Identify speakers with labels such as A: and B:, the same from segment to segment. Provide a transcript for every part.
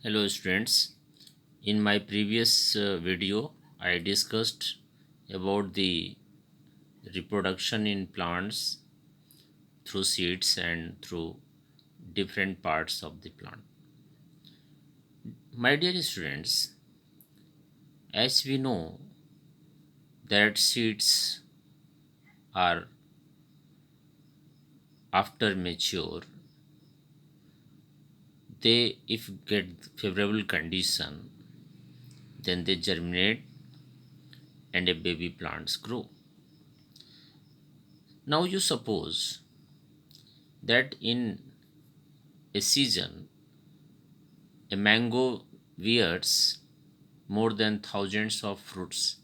A: Hello students, in my previous video I discussed about the reproduction in plants through seeds and through different parts of the plant. My dear students, as we know that seeds are after mature, they if get favorable condition, then they germinate and a baby plants grow. Now you suppose that in a season a mango bears more than thousands of fruits,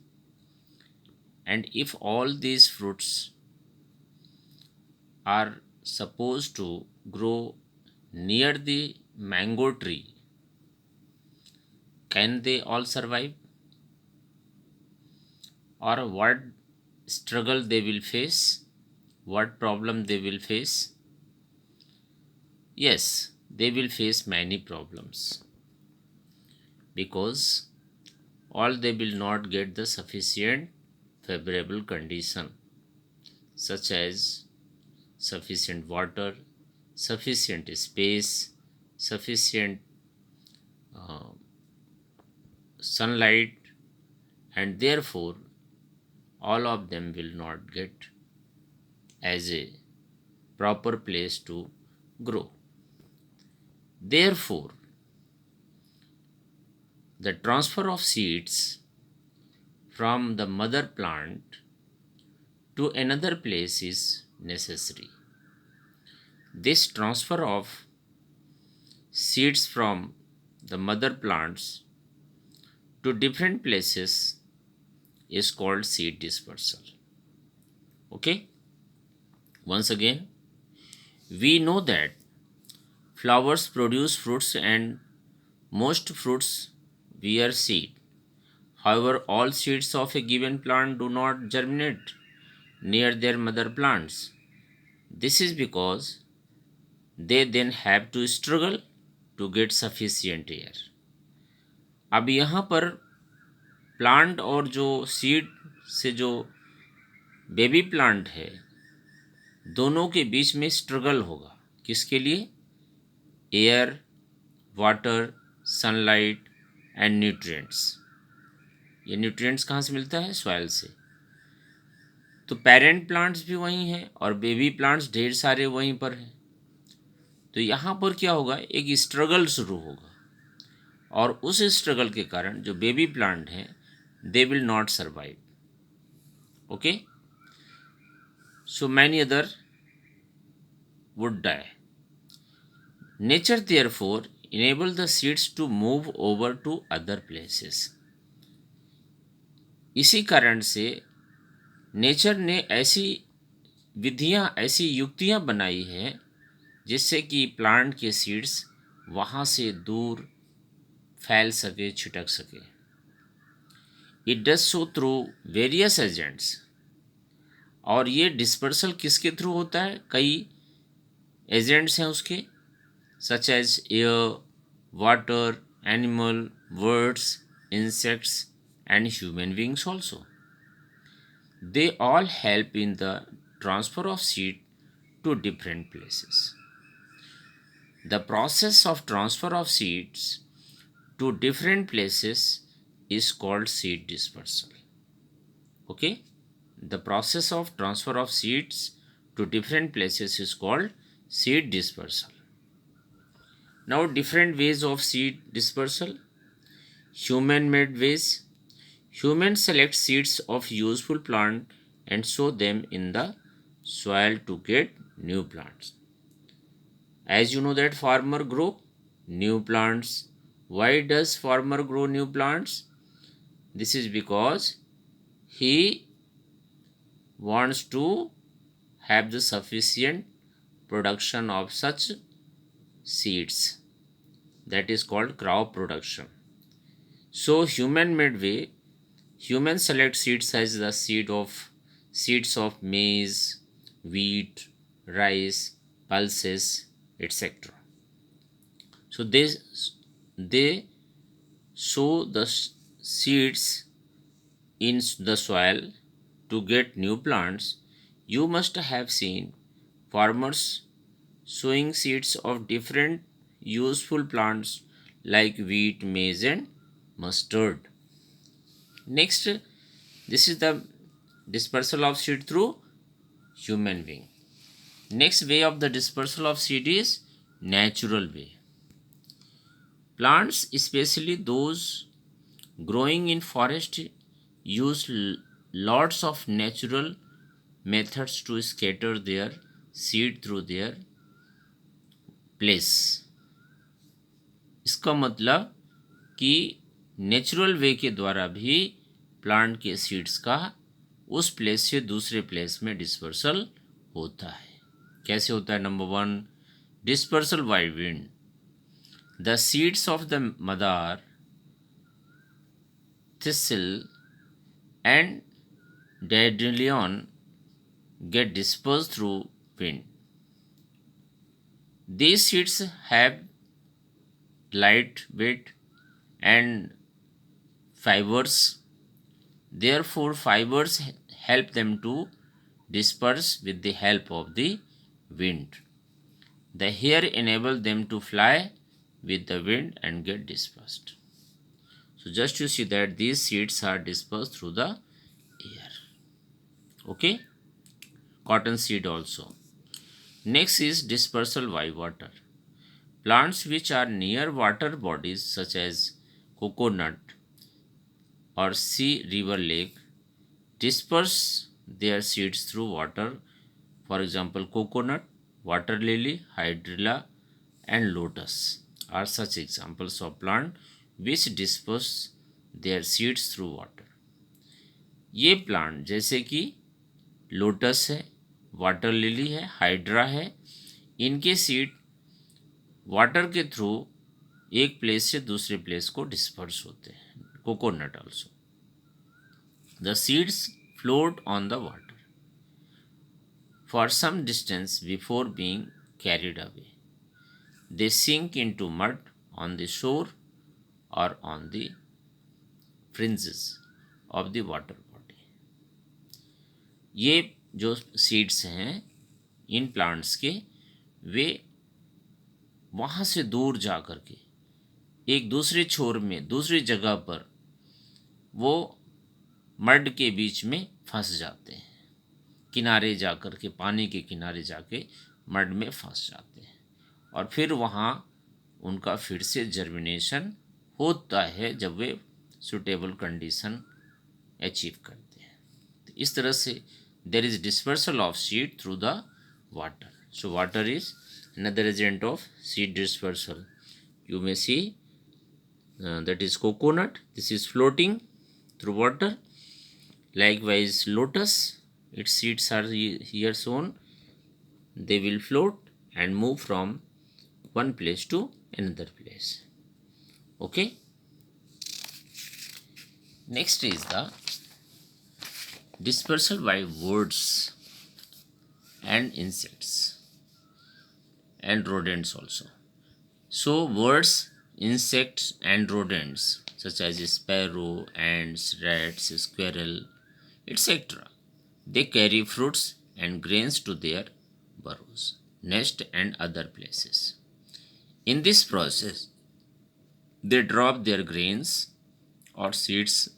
A: and if all these fruits are supposed to grow near the mango tree, can they all survive? Or what struggle they will face? What problem they will face? Yes, they will face many problems because all they will not get the sufficient favorable condition such as sufficient water, sufficient space, sufficient uh, sunlight, and therefore all of them will not get as a proper place to grow. Therefore, the transfer of seeds from the mother plant to another place is necessary. This transfer of seeds from the mother plants to different places is called seed dispersal. Okay, once again, we know that flowers produce fruits and most fruits bear seed. However, all seeds of a given plant do not germinate near their mother plants. This is because they then have to struggle to get sufficient air. अब यहाँ पर plant और जो seed से जो baby plant है दोनों के बीच में स्ट्रगल होगा किसके लिए? Air, water, sunlight and nutrients. ये न्यूट्रिएंट्स कहाँ से मिलता है? सॉइल से. तो पेरेंट प्लांट्स भी वहीं हैं और बेबी प्लांट्स ढेर सारे वहीं पर हैं. तो यहाँ पर क्या होगा? एक स्ट्रगल शुरू होगा और उस स्ट्रगल के कारण जो बेबी प्लांट हैं they will not survive. Okay, so many other would die. Nature therefore enable the seeds to move over to other places. इसी कारण से नेचर ने ऐसी विधियां, ऐसी युक्तियां बनाई है जिससे कि प्लांट के सीड्स वहाँ से दूर फैल सके, छिटक सके. It does so through various agents. और ये डिस्पर्सल किसके थ्रू होता है? कई एजेंट्स हैं उसके, such as air, water, animal, birds, insects, and human beings also. They all help in the transfer of seed to different places. The process of transfer of seeds to different places is called seed dispersal. Okay? The process of transfer of seeds to different places is called seed dispersal. Now, different ways of seed dispersal. Human made ways. Humans select seeds of useful plant and sow them in the soil to get new plants. As you know that farmer grow new plants. Why does farmer grow new plants? This is because he wants to have the sufficient production of such seeds. That is called crop production. So human made way, humans select seeds as the seeds of maize, wheat, rice, pulses, etc. So they sow the seeds in the soil to get new plants. You must have seen farmers sowing seeds of different useful plants like wheat, maize, and mustard. Next, this is the dispersal of seed through human being. Next way of the dispersal of seed is natural way. Plants, especially those growing in forest, use lots of natural methods to scatter their seed through their place. इसका मतलब कि natural way के द्वारा भी plant के seeds का उस place से दूसरे प्लेस में डिस्पर्सल होता है. कैसे होता है? Number 1, dispersal by wind. The seeds of the Madar, thistle, and dandelion get dispersed through wind. These seeds have light weight and fibers. Therefore, fibers help them to disperse with the help of the wind. The hair enable them to fly with the wind and get dispersed. So just you see that these seeds are dispersed through the air. Okay? Cotton seed also. Next is dispersal by water. Plants which are near water bodies such as coconut or sea, river, lake disperse their seeds through water. For example, coconut, water lily, hydrilla, and lotus are such examples of plant which disperse their seeds through water. ये plant जैसे कि lotus है, water lily है, hydra है, इनके seed water के through एक place से दूसरे प्लेस को डिस्पर्स होते हैं. Coconut also. The seeds float on the water for some distance before being carried away. They sink into mud on the shore or on the fringes of the water body. ये जो seeds हैं in plants के, वे वहाँ से दूर जा कर के एक दूसरे छोर में दूसरी जगह पर वो मड के बीच में फंस जाते हैं. किनारे जा कर के, पानी के किनारे जाके मड में फंस जाते हैं और फिर वहाँ उनका फिर से जर्मिनेशन होता है जब वे सुटेबल कंडीशन अचीव करते हैं. तो इस तरह से there is dispersal of seed through the water. So water is another agent of seed dispersal. You may see that is coconut. This is floating through water. Likewise, lotus, its seeds are here shown. They will float and move from one place to another place. Okay. Next is the dispersal by birds and insects and rodents also. So birds, insects and rodents such as sparrow, ants, rats, squirrel, etc. they carry fruits and grains to their burrows, nest and other places. In this process, they drop their grains or seeds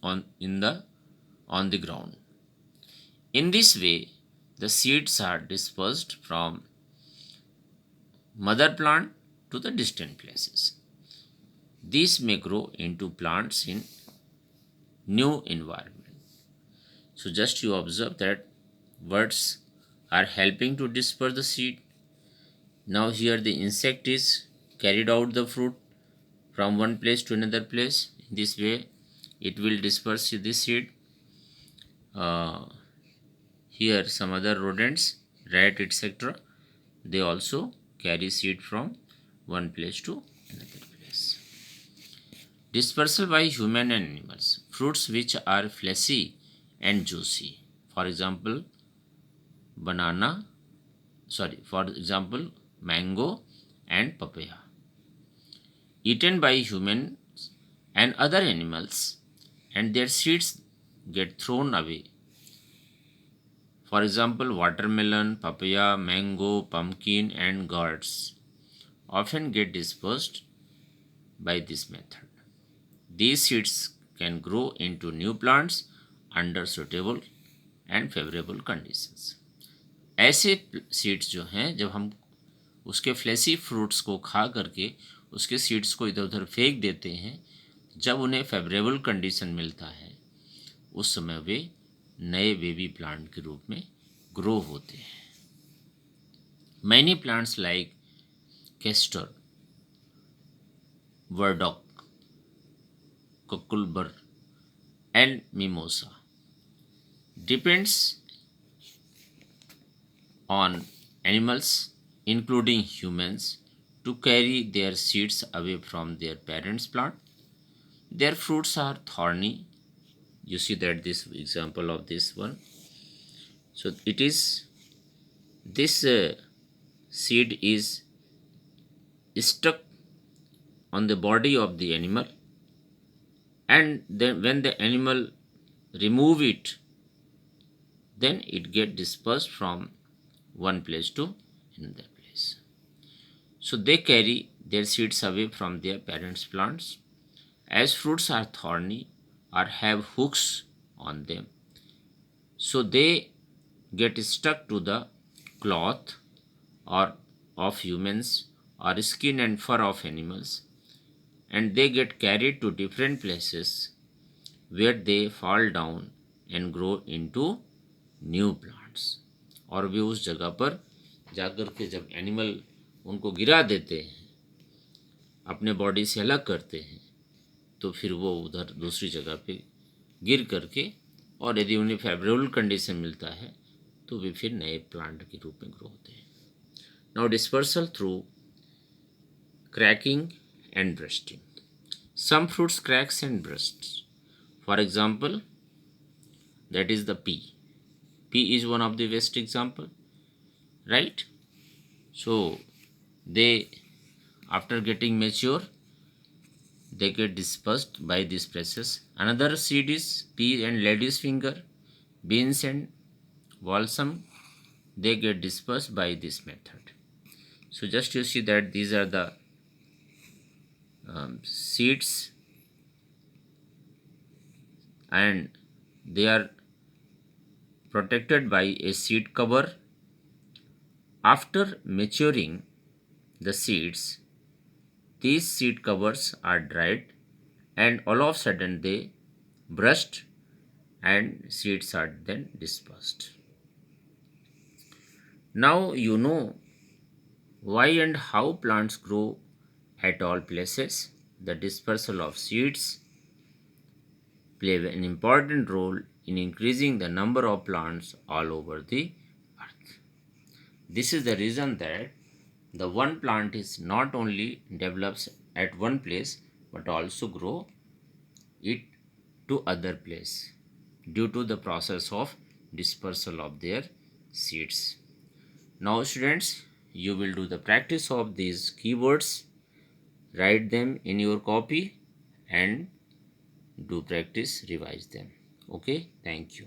A: on the ground. In this way, the seeds are dispersed from mother plant to the distant places. These may grow into plants in new environment. So just you observe that birds are helping to disperse the seed. Now here the insect is carried out the fruit from one place to another place. In this way, it will disperse the seed. Here some other rodents, rat, etc. they also carry seed from one place to another place. Dispersal by human and animals. Fruits which are fleshy and juicy. For example, mango and papaya. eaten by humans and other animals, and their seeds get thrown away. For example, watermelon, papaya, mango, pumpkin, and gourds often get dispersed by this method. These seeds can grow into new plants under suitable and favorable conditions. ऐसे seeds जो हैं, जब हम उसके flashy fruits को खा करके उसके सीड्स को इधर उधर फेंक देते हैं, जब उन्हें फेवरेबल कंडीशन मिलता है उस समय वे नए बेबी प्लांट के रूप में ग्रो होते हैं. Many plants like castor, burdock, cocklebur and mimosa depends on animals including humans to carry their seeds away from their parents plant. Their fruits are thorny. You see that this example of this one. So it is this seed is stuck on the body of the animal, and then when the animal remove it, then it get dispersed from one place to another place. So they carry their seeds away from their parents plants. As fruits are thorny or have hooks on them, so they get stuck to the cloth or of humans or skin and fur of animals, and they get carried to different places where they fall down and grow into new plants. और वे उस जगह पर जाकर के जब animal उनको गिरा देते हैं, अपने बॉडी से अलग करते हैं, तो फिर वो उधर दूसरी जगह पे गिर करके, और यदि उन्हें फेवरेबल कंडीशन मिलता है तो वे फिर नए प्लांट के रूप में ग्रो होते हैं. Now dispersal through cracking and bursting. Some fruits cracks and bursts. For example, that is the pea. Pea is one of the best example, right? So they, after getting mature, they get dispersed by these process. Another seed is pea and lady's finger, beans and balsam. They get dispersed by this method. So just you see that these are the seeds, and they are protected by a seed cover. After maturing the seeds, these seed covers are dried, and all of a sudden they burst and seeds are then dispersed. Now you know why and how plants grow at all places. The dispersal of seeds play an important role in increasing the number of plants all over the earth. This is the reason that the one plant is not only develops at one place but also grow it to other place due to the process of dispersal of their seeds. Now students, you will do the practice of these keywords. Write them in your copy and do practice, revise them. Okay, thank you.